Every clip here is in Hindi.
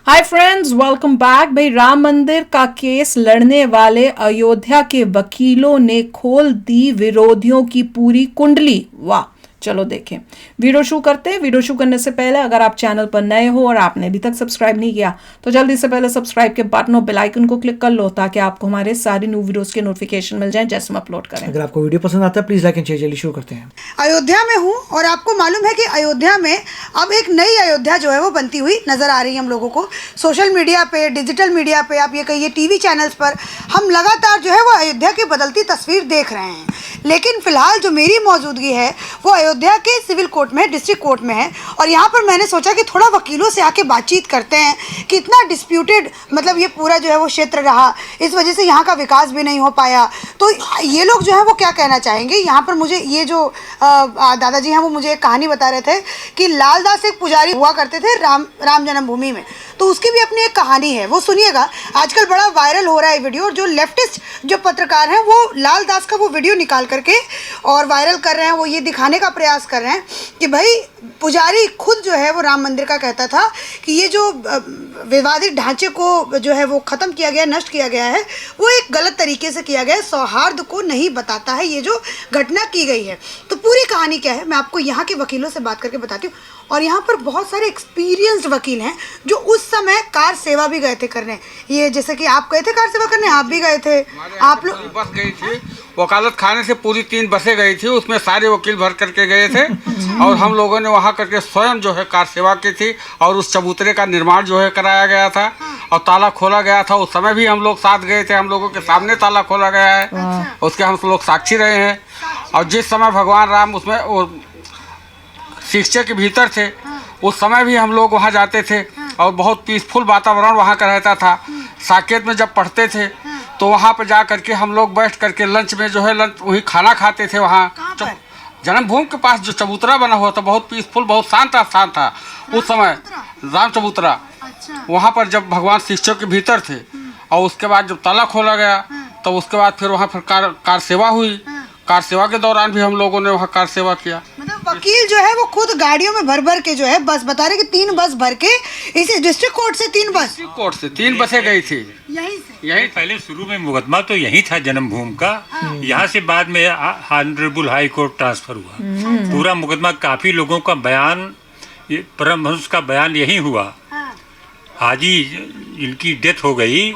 Hi friends, welcome back. भाई, राम मंदिर का केस लड़ने वाले अयोध्या के वकीलों ने खोल दी विरोधियों की पूरी कुंडली। वाह, चलो देखें। वीडियो शुरू करते हैं। वीडियो शुरू करने से पहले अगर आप चैनल पर नए हो और आपने अभी तक सब्सक्राइब नहीं किया तो जल्दी से पहले सब्सक्राइब के बटन और बेल आइकन को क्लिक कर लो ताकि आपको हमारे सारी न्यू वीडियोस के नोटिफिकेशन मिल जाएं जैसे हम अपलोड करें। अगर आपको वीडियो पसंद आता है प्लीज लाइक एंड शेयर। जल्दी शुरू करते हैं। अयोध्या में हूँ और आपको मालूम है कि अयोध्या में अब एक नई अयोध्या जो है वो बनती हुई नज़र आ रही है हम लोगों को। सोशल मीडिया पे, डिजिटल मीडिया पे, आप ये कहिए टीवी चैनल्स पर हम लगातार जो है वो अयोध्या की बदलती तस्वीर देख रहे हैं। लेकिन फ़िलहाल जो मेरी मौजूदगी है वो अयोध्या के सिविल कोर्ट में, डिस्ट्रिक्ट कोर्ट में है। और यहाँ पर मैंने सोचा कि थोड़ा वकीलों से आके बातचीत करते हैं कि इतना डिस्प्यूटेड मतलब ये पूरा जो है वो क्षेत्र रहा, इस वजह से यहाँ का विकास भी नहीं हो पाया। तो ये लोग जो है वो क्या कहना चाहेंगे। यहाँ पर मुझे ये जो दादाजी हैं वो मुझे एक कहानी बता रहे थे कि लालदास एक पुजारी हुआ करते थे राम जन्मभूमि में, तो उसकी भी अपनी एक कहानी है, वो सुनिएगा। आजकल बड़ा वायरल हो रहा है वीडियो, और जो लेफ्टिस्ट जो पत्रकार हैं वो लालदास का वो वीडियो निकाल करके और वायरल कर रहे हैं। वो ये दिखाने का प्रयास कर रहे हैं कि भाई पुजारी खुद जो है वो राम मंदिर का कहता था कि ये जो विवादित ढांचे को जो है वो ख़त्म किया गया, नष्ट किया गया है, वो एक गलत तरीके से किया गया है, सौहार्द को नहीं बताता है ये जो घटना की गई है। तो पूरी कहानी क्या है मैं आपको यहाँ के वकीलों से बात करके बताती हूँ। और यहाँ पर बहुत सारे एक्सपीरियंस्ड वकील हैं जो उस समय कार सेवा भी गए थे करने। ये जैसे कि आप गए थे कार सेवा करने, आप भी गए थे। आप लोग बस गई थी, वकालत खाने से पूरी 3 बसें गई थी, उसमें सारे वकील भर करके गए थे। और हम लोगों ने वहाँ करके स्वयं जो है कार सेवा की थी और उस चबूतरे का निर्माण जो है कराया गया था और ताला खोला गया था। उस समय भी हम लोग साथ गए थे, हम लोगों के सामने ताला खोला गया है, उसके हम लोग साक्षी रहे हैं। और जिस समय भगवान राम उसमें शिक्षक के भीतर थे उस समय भी हम लोग वहाँ जाते थे और बहुत पीसफुल वातावरण वहाँ का रहता था। साकेत में जब पढ़ते थे तो वहाँ पर जा करके हम लोग बैठ करके लंच में जो है लंच वही खाना खाते थे। वहाँ जन्मभूमि के पास जो चबूतरा बना हुआ था बहुत पीसफुल, बहुत शांत स्थान था उस समय, राम चबूतरा। वहाँ पर जब भगवान शिक्षक के भीतर थे और उसके बाद जब ताला खोला गया तो उसके बाद फिर वहाँ फिर कार सेवा हुई। कार सेवा के दौरान भी हम लोगों ने वहाँ कार सेवा किया। मतलब वकील जो है वो खुद गाड़ियों में भर भर के जो है बस बता रहे कि 3 बस भर के इसी डिस्ट्रिक्ट कोर्ट से 3 बस, डिस्ट्रिक्ट कोर्ट से 3 बसें गई थी। यही पहले शुरू में मुकदमा तो यही था जन्मभूमि का। यहाँ से बाद में ऑनरेबल हाई कोर्ट ट्रांसफर हुआ। पूरा मुकदमा काफी लोगों का बयान, परमहंस का बयान यही हुआ। हाजी इनकी डेथ हो गई,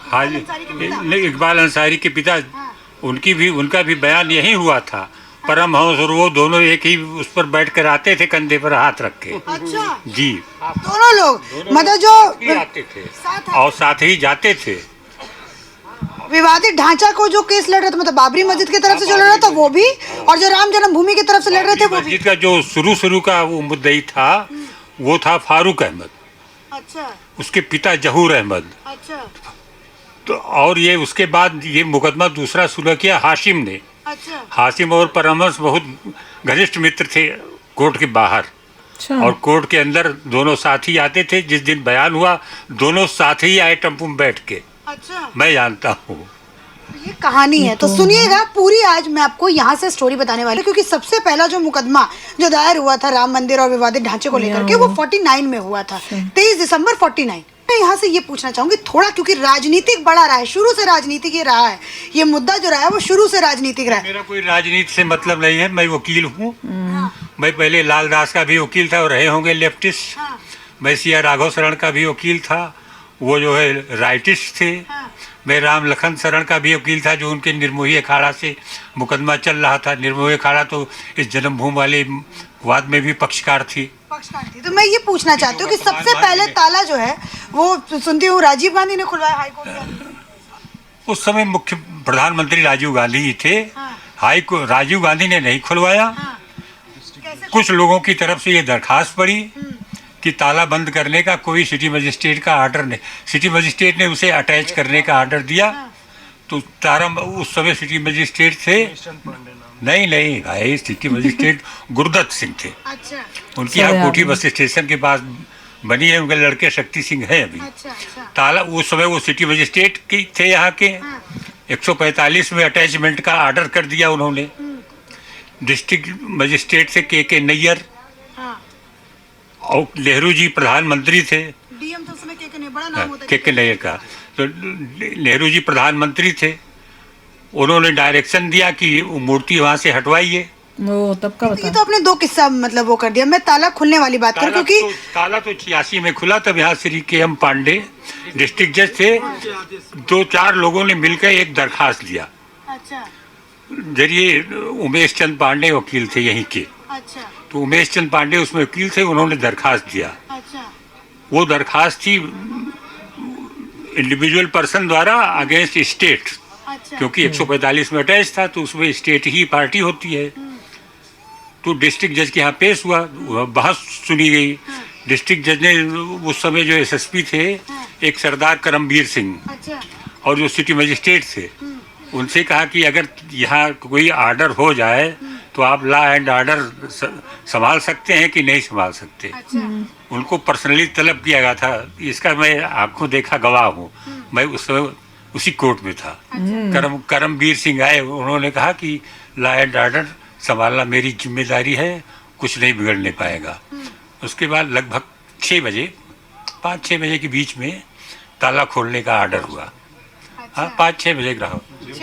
हाजी इकबाल अंसारी के पिता, उनका भी बयान यही हुआ था। परमहंस और वो दोनों एक ही उस पर बैठ कर आते थे, कंधे पर हाथ रख के। अच्छा जी, दोनों लोग मतलब जो आते थे और साथ ही जाते थे। विवादित ढांचा को जो केस लड़ रहे थे, मतलब बाबरी मस्जिद की तरफ से जो लड़ रहा था वो भी, और जो राम जन्मभूमि की तरफ से लड़ रहे थे वो भी। मस्जिद का जो शुरू का वो मुद्दई था वो था फारूक अहमद। अच्छा। उसके पिता जहूर अहमद। अच्छा। तो और ये उसके बाद ये मुकदमा दूसरा शुरू किया हाशिम ने। अच्छा। हाशिम और परमहंस बहुत घनिष्ठ मित्र थे कोर्ट के बाहर। और कोर्ट के अंदर दोनों साथ ही आते थे। जिस दिन बयान हुआ दोनों साथ ही आए टेम्पो में बैठ के। अच्छा। मैं जानता हूँ। ये कहानी है तो सुनिएगा पूरी। आज मैं आपको यहाँ से स्टोरी बताने वाली हूँ क्योंकि सबसे पहला जो मुकदमा जो दायर हुआ था राम मंदिर और विवादित ढांचे को लेकर के वो 49 में हुआ था, 23 दिसंबर 49। मैं यहाँ से ये पूछना चाहूंगी थोड़ा, क्योंकि राजनीतिक बड़ा रहा है, शुरू से राजनीतिक ये रहा है, ये मुद्दा जो रहा है वो शुरू से राजनीतिक रहा है। मेरा कोई राजनीति से मतलब नहीं है, मैं वकील हूँ। मैं पहले लालदास का भी वकील था और रहे होंगे लेफ्टिस्ट। मैं सिया राघव शरण का भी वकील था, वो जो है राइटिस्ट थे। मैं राम लखन शरण का भी वकील था जो उनके निर्मोही अखाड़ा से मुकदमा चल रहा था। निर्मोही अखाड़ा तो इस जन्मभूमि वाले वाद में भी पक्षकार थी। तो मैं ये पूछना चाहती हूँ कि सबसे पहले ताला जो है वो सुनती हूँ राजीव गांधी ने खुलवाया हाई कोर्ट का। उस समय मुख्य प्रधानमंत्री राजीव गांधी ही थे। हाई कोर्ट राजीव गांधी ने नहीं खुलवाया। कुछ लोगों की तरफ से ये दरखास्त पड़ी कि ताला बंद करने का कोई सिटी मजिस्ट्रेट का आर्डर नहीं। सिटी मजिस्ट्रेट ने उसे अटैच करने का आर्डर दिया। तो तारा उस समय सिटी मजिस्ट्रेट थे, नहीं भाई, सिटी मजिस्ट्रेट गुरदत्त सिंह थे। अच्छा। उनकी यहाँ कोठी बस स्टेशन के पास बनी है, उनके लड़के शक्ति सिंह हैं अभी। अच्छा। ताला उस समय वो सिटी मजिस्ट्रेट की थे यहाँ के। 145 में अटैचमेंट का आर्डर कर दिया उन्होंने। डिस्ट्रिक्ट मजिस्ट्रेट से के नैयर और नेहरू जी प्रधानमंत्री थे। डीएम तो उसमें के में बड़ा नाम होता है के नैयर का। तो नेहरू जी प्रधानमंत्री थे, उन्होंने डायरेक्शन दिया कि वो मूर्ति वहां से हटवाइए। वो तब का ये बता। तो आपने दो किस्सा मतलब वो कर दिया। मैं ताला खुलने वाली बात करूं क्योंकि ताला तो 86 में खुला, तब यहाँ श्री के.एम. पांडे डिस्ट्रिक्ट जज थे, 2-4 लोगों ने मिलकर एक दरखास्त दिया। अच्छा जरिए उमेश चंद पांडे वकील थे यहीं के, अच्छा तो उमेश चंद पांडे उसमें वकील थे, उन्होंने दरखास्त दिया। अच्छा वो दरखास्त थी इंडिविजुअल पर्सन द्वारा अगेंस्ट स्टेट, अच्छा क्योंकि 145 में अटैच था, तो उसमें स्टेट ही पार्टी होती है। तो डिस्ट्रिक्ट जज के यहाँ पेश हुआ, बहस सुनी गई। डिस्ट्रिक्ट जज ने उस समय जो एसएसपी थे, एक सरदार करमवीर सिंह अच्छा और जो सिटी मजिस्ट्रेट थे, उनसे कहा कि अगर यहाँ कोई आर्डर हो जाए तो आप लॉ एंड आर्डर संभाल सकते हैं कि नहीं संभाल सकते। उनको पर्सनली तलब किया गया था, इसका मैं आंखों देखा गवाह हूँ, मैं उस समय उसी कोर्ट में था। करमवीर सिंह आए, उन्होंने कहा कि लॉ एंड आर्डर संभालना मेरी जिम्मेदारी है, कुछ नहीं बिगड़ने पाएगा। उसके बाद लगभग 6 बजे 5-6 बजे के बीच में ताला खोलने का आर्डर हुआ। हाँ, 5-6 बजे का रहा,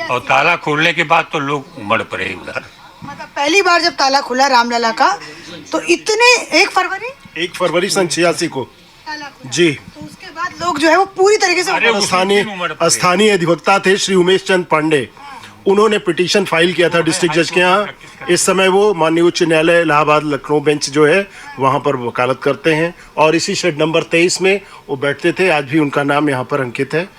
और ताला खोलने के बाद तो लोग उमड़ पड़े उधर। मतलब पहली बार जब ताला खुला रामलला का तो इतने 1 फरवरी सन 86 को ताला खुला। जी। तो उसके बाद लोग जो है वो पूरी तरीके से अरे स्थानीय अधिवक्ता थे श्री उमेश चंद पांडे, उन्होंने पिटीशन फाइल किया था डिस्ट्रिक्ट जज के यहाँ। इस समय वो माननीय उच्च न्यायालय इलाहाबाद लखनऊ बेंच जो है वहाँ पर वकालत करते हैं, और इसी शेड नंबर 23 में वो बैठते थे। आज भी उनका नाम यहाँ पर अंकित है।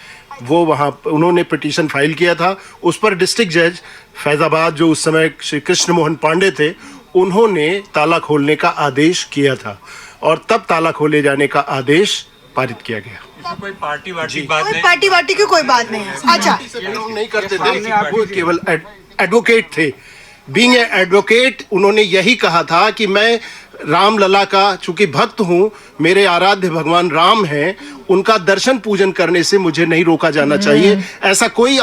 वो वहाँ उन्होंने पिटीशन फाइल किया था। उस पर डिस्ट्रिक्ट जज फैजाबाद जो उस समय श्री कृष्ण मोहन पांडे थे, उन्होंने ताला खोलने का आदेश किया था, और तब ताला खोले जाने का आदेश पारित किया गया। कोई पार्टी वार्टी बात कोई नहीं, पार्टी वार्टी की कोई बात नहीं है। अच्छा बिलोंग नहीं करते थे, वो केवल एडवोकेट थे। बीइंग ए एडवोकेट उन्होंने यही कहा था कि मैं रामलला का चूंकि भक्त हूँ, मेरे आराध्य भगवान राम हैं, उनका दर्शन पूजन करने से मुझे नहीं रोका जाना चाहिए। ऐसा कोई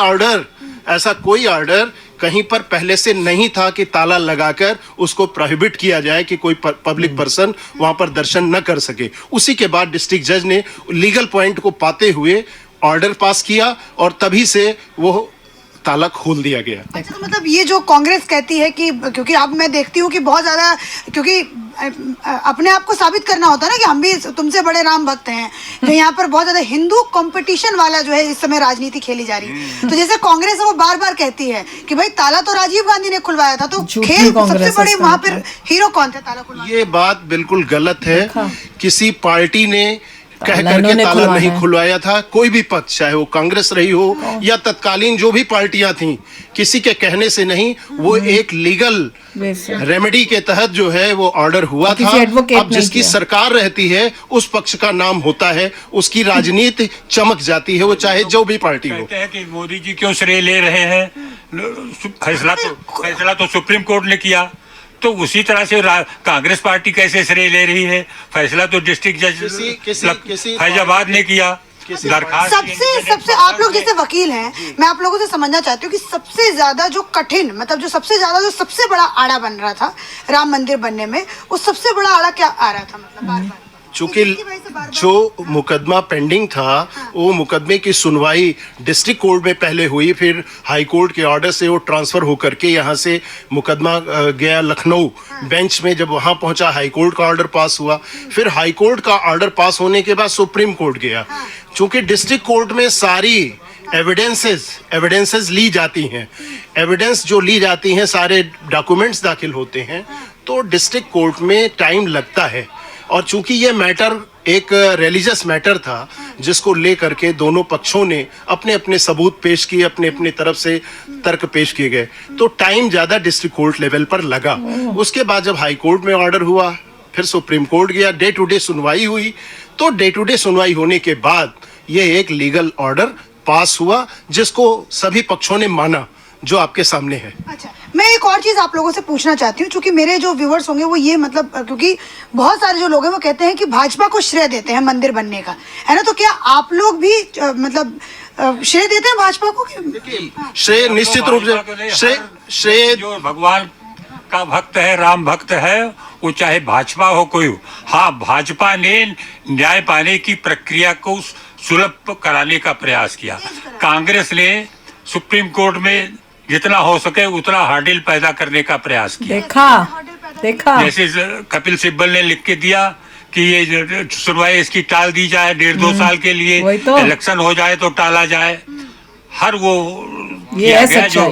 ऑर्डर कहीं पर पहले से नहीं था कि ताला लगाकर उसको प्रोहिबिट किया जाए कि कोई पब्लिक पर्सन वहां पर दर्शन न कर सके। उसी के बाद डिस्ट्रिक्ट जज ने लीगल पॉइंट को पाते हुए ऑर्डर पास किया, और तभी से वो ताला खोल दिया गया। अच्छा, तो मतलब ये जो कांग्रेस कहती है कि क्योंकि अब मैं देखती हूँ कि बहुत ज़्यादा, क्योंकि अपने आप को साबित करना होता है ना कि हम भी तुमसे बड़े राम भक्त हैं, तो यहाँ पर बहुत ज़्यादा हिंदू कंपटीशन वाला जो है इस समय राजनीति खेली जा रही है। तो जैसे कांग्रेस है वो बार बार कहती है कि भाई ताला तो राजीव गांधी ने खुलवाया था, तो खेल सबसे बड़े वहाँ पर हीरो कौन थे ताला खुलवाने? ये बात बिल्कुल गलत है। किसी पार्टी ने कह करके ताला नहीं खुलवाया था। कोई भी पक्ष, चाहे वो कांग्रेस रही हो या तत्कालीन जो भी पार्टियां थी, किसी के कहने से नहीं, वो एक लीगल रेमेडी के तहत जो है वो ऑर्डर हुआ था। अब जिसकी सरकार रहती है उस पक्ष का नाम होता है, उसकी राजनीति चमक जाती है, वो चाहे जो भी पार्टी हो। कहते हैं कि मोदी जी क्यों श्रेय ले रहे हैं, फैसला तो सुप्रीम कोर्ट ने किया, तो उसी तरह से कांग्रेस पार्टी कैसे श्रेय ले रही है? फैसला तो डिस्ट्रिक्ट जज फैजाबाद ने किया। सबसे आप लोग जैसे वकील हैं, मैं आप लोगों से समझना चाहती हूँ कि सबसे ज्यादा जो कठिन, मतलब जो सबसे बड़ा आड़ा बन रहा था राम मंदिर बनने में, वो सबसे बड़ा आड़ा क्या आ रहा था? मतलब बार बार चूंकि जो मुकदमा पेंडिंग था, वो मुकदमे की सुनवाई डिस्ट्रिक्ट कोर्ट में पहले हुई, फिर हाई कोर्ट के ऑर्डर से वो ट्रांसफर होकर के यहाँ से मुकदमा गया लखनऊ बेंच में। जब वहाँ पहुँचा, हाई कोर्ट का ऑर्डर पास हुआ, फिर हाई कोर्ट का ऑर्डर पास होने के बाद सुप्रीम कोर्ट गया। चूंकि डिस्ट्रिक्ट कोर्ट में सारी एविडेंसेस ली जाती हैं, एविडेंस जो ली जाती हैं, सारे डॉक्यूमेंट्स दाखिल होते हैं, तो डिस्ट्रिक्ट कोर्ट में टाइम लगता है। और चूंकि ये मैटर एक रिलीजियस मैटर था, जिसको लेकर के दोनों पक्षों ने अपने अपने सबूत पेश किए, अपने अपने तरफ से तर्क पेश किए गए, तो टाइम ज़्यादा डिस्ट्रिक्ट कोर्ट लेवल पर लगा। उसके बाद जब हाई कोर्ट में ऑर्डर हुआ, फिर सुप्रीम कोर्ट गया, डे टू डे सुनवाई हुई, तो डे टू डे सुनवाई होने के बाद ये एक लीगल ऑर्डर पास हुआ, जिसको सभी पक्षों ने माना, जो आपके सामने है। अच्छा, मैं एक और चीज़ आप लोगों से पूछना चाहती हूँ, क्योंकि मेरे जो व्यूवर्स होंगे वो ये मतलब, क्योंकि बहुत सारे जो लोग हैं वो कहते हैं कि भाजपा को श्रेय देते हैं मंदिर बनने का, है ना? तो क्या आप लोग भी मतलब श्रेय देते हैं भाजपा को? श्रेय निश्चित रूप से श्रेय जो भगवान का भक्त है, राम भक्त है, वो चाहे भाजपा हो कोई हो। हाँ, भाजपा ने न्याय पाने की प्रक्रिया को सुलभ कराने का प्रयास किया। कांग्रेस ने सुप्रीम कोर्ट में जितना हो सके उतना हार्डिल पैदा करने का प्रयास किया। देखा जैसे कपिल सिब्बल ने लिख के दिया कि ये सुनवाई इसकी टाल दी जाए 1.5-2 साल के लिए, इलेक्शन हो जाए तो टाला जाए। हर वो किया गया जो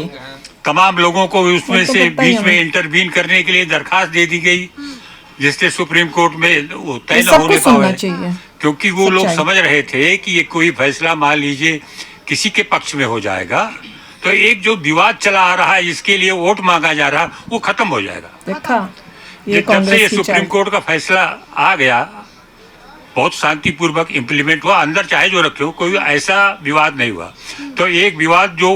तमाम लोगों को उसमें से बीच में इंटरवीन करने के लिए दरखास्त दे दी गई, जिससे सुप्रीम कोर्ट में वो तय न होने पाए, क्योंकि वो लोग समझ रहे थे कि ये कोई फैसला मान लीजिए किसी के पक्ष में हो जाएगा तो एक जो विवाद चला आ रहा है इसके लिए वोट मांगा जा रहा वो खत्म हो जाएगा। जब से ये सुप्रीम कोर्ट का फैसला आ गया बहुत शांतिपूर्वक इम्प्लीमेंट हुआ, अंदर चाहे जो रखे हो कोई ऐसा विवाद नहीं हुआ। तो एक विवाद जो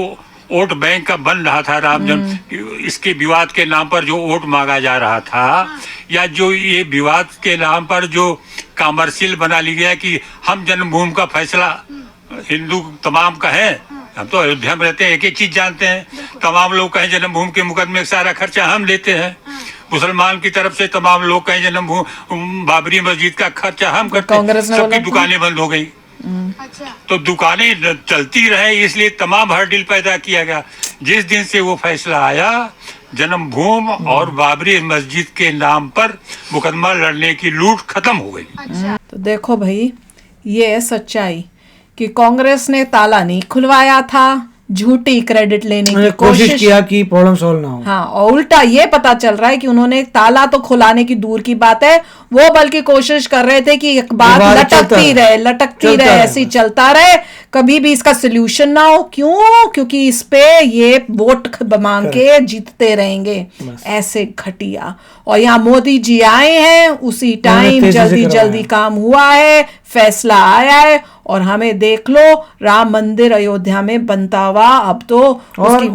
वोट बैंक का बन रहा था राम जन्म, इसके विवाद के नाम पर जो वोट मांगा जा रहा था, या जो ये विवाद के नाम पर जो कमर्शियल बना ली गया कि हम जन्मभूमि का फैसला हिंदू तमाम का है, हम तो अयोध्या में रहते हैं, एक एक चीज जानते हैं, तमाम लोग कहें जन्मभूमि के मुकदमे का सारा खर्चा हम लेते हैं, मुसलमान की तरफ से तमाम लोग कहें जन्मभूमि बाबरी मस्जिद का खर्चा हम करते हैं, सबकी दुकानें बंद हो गई। तो दुकानें चलती रहे इसलिए तमाम हर्डिल पैदा किया गया। जिस दिन से वो फैसला आया जन्मभूमि और बाबरी मस्जिद के नाम पर मुकदमा लड़ने की लूट खत्म हो गई। तो देखो भाई, ये है सच्चाई कि कांग्रेस ने ताला नहीं खुलवाया था, झूठी क्रेडिट लेने की कोशिश किया कि प्रॉब्लम सॉल्व ना हो। हाँ, और उल्टा ये पता चल रहा है कि उन्होंने ताला तो खुलाने की दूर की बात है, वो बल्कि कोशिश कर रहे थे कि एक बात लटकती रहे ऐसी चलता रहे, कभी भी इसका सोल्यूशन ना हो। क्यों? क्योंकि इस पे ये वोट मांग के जीतते रहेंगे, ऐसे घटिया। और यहाँ मोदी जी आए हैं, उसी टाइम जल्दी काम हुआ है, फैसला आया है, और हमें देख लो राम मंदिर अयोध्या में बनता हुआ अब तो और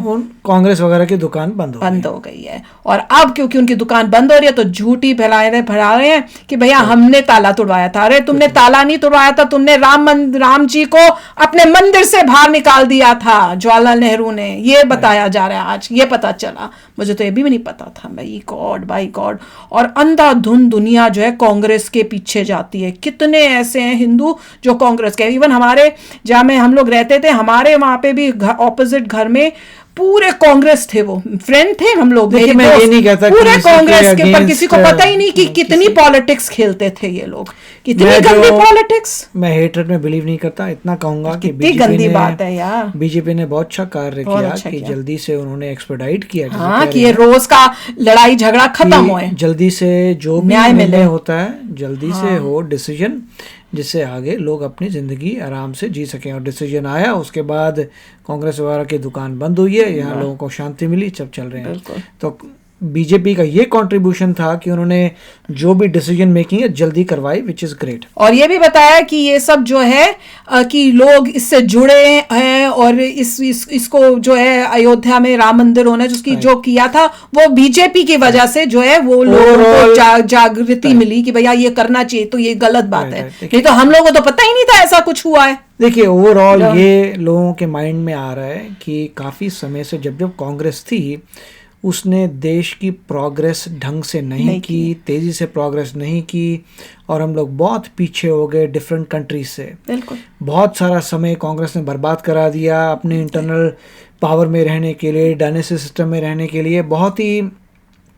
कांग्रेस वगैरह की दुकान बंद हो गई है। और अब क्योंकि उनकी दुकान बंद हो रही है तो झूठी फैला रहे हैं कि भैया हमने ताला तोड़वाया था। अरे तुमने ताला नहीं तोड़वाया था, तुमने राम जी को अपने मंदिर से बाहर निकाल दिया था जवाहरलाल नेहरू ने, ये बताया जा रहा है आज, ये पता चला। मुझे तो ये भी नहीं पता था। By God. और अंधाधुंध दुनिया जो है कांग्रेस के पीछे जाती है। कितने ऐसे हैं हिंदू जो कांग्रेस के, इवन हमारे जहाँ में हम लोग रहते थे, हमारे वहां पे भी ऑपोजिट घर में पूरे कांग्रेस थे, वो फ्रेंड थे हम लोग, मैं ये नहीं कहता पूरे कांग्रेस के, पर किसी को पता ही नहीं कि कितनी पॉलिटिक्स खेलते थे ये लोग, कितनी गंदी पॉलिटिक्स। मैं हेटरेट में बिलीव नहीं करता, इतना कहूंगा कि कितनी गंदी बात है यार। बीजेपी ने बहुत अच्छा कार्य किया कि जल्दी से उन्होंने एक्सपेडाइट किया, हाँ, कि ये रोज का लड़ाई झगड़ा खत्म हो, जल्दी से जो भी निर्णय होता है जल्दी से हो डिसीजन, जिससे आगे लोग अपनी जिंदगी आराम से जी सकें। और डिसीजन आया, उसके बाद कांग्रेस वगैरह की दुकान बंद हुई है, यहाँ लोगों को शांति मिली, सब चल रहे हैं। तो बीजेपी का ये कंट्रीब्यूशन था कि उन्होंने जो भी डिसीजन मेकिंग है जल्दी करवाई, विच इज ग्रेट। और ये भी बताया कि ये सब जो है कि लोग इससे जुड़े हैं, और इसको जो है अयोध्या में राम मंदिर होने जिसकी जो किया था वो बीजेपी की वजह से जो है वो लोगों को जागृति मिली कि भैया ये करना चाहिए, तो ये गलत बात है। नहीं तो हम लोगों को तो पता ही नहीं था ऐसा कुछ हुआ है। देखिए ओवरऑल ये लोगों के माइंड में आ रहा है कि काफी समय से जब कांग्रेस थी उसने देश की प्रोग्रेस ढंग से नहीं की, तेज़ी से प्रोग्रेस नहीं की, और हम लोग बहुत पीछे हो गए डिफरेंट कंट्रीज से। बिल्कुल, बहुत सारा समय कांग्रेस ने बर्बाद करा दिया अपने इंटरनल पावर में रहने के लिए, डायनेस्टी सिस्टम में रहने के लिए। बहुत ही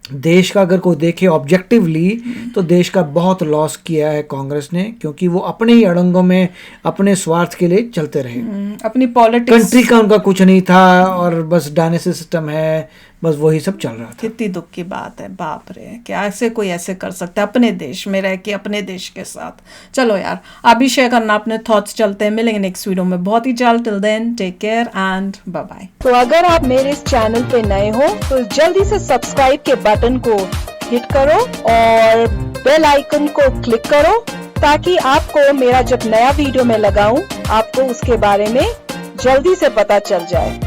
देश का अगर कोई देखे ऑब्जेक्टिवली तो देश का बहुत लॉस किया है कांग्रेस ने, क्योंकि वो अपने ही अड़ंगों में अपने स्वार्थ के लिए चलते रहे। अपनी पॉलिटिक्स, कंट्री का उनका कुछ नहीं था, और बस डायनेस्टी सिस्टम है, बस वही सब चल रहा था। कितनी दुख की बात है, बाप रे, क्या ऐसे कोई ऐसे कर सकता है अपने देश में रह के, अपने देश के साथ। चलो यार, आप भी शेयर करना अपने थॉट्स। चलते हैं, मिलेंगे नेक्स्ट वीडियो में बहुत ही जल्द। Till then take care and bye bye. तो अगर आप मेरे इस चैनल पे नए हो तो जल्दी से सब्सक्राइब के बटन को हिट करो और बेल आइकन को क्लिक करो, ताकि आपको मेरा जब नया वीडियो मैं लगाऊं आपको उसके बारे में जल्दी से पता चल जाए।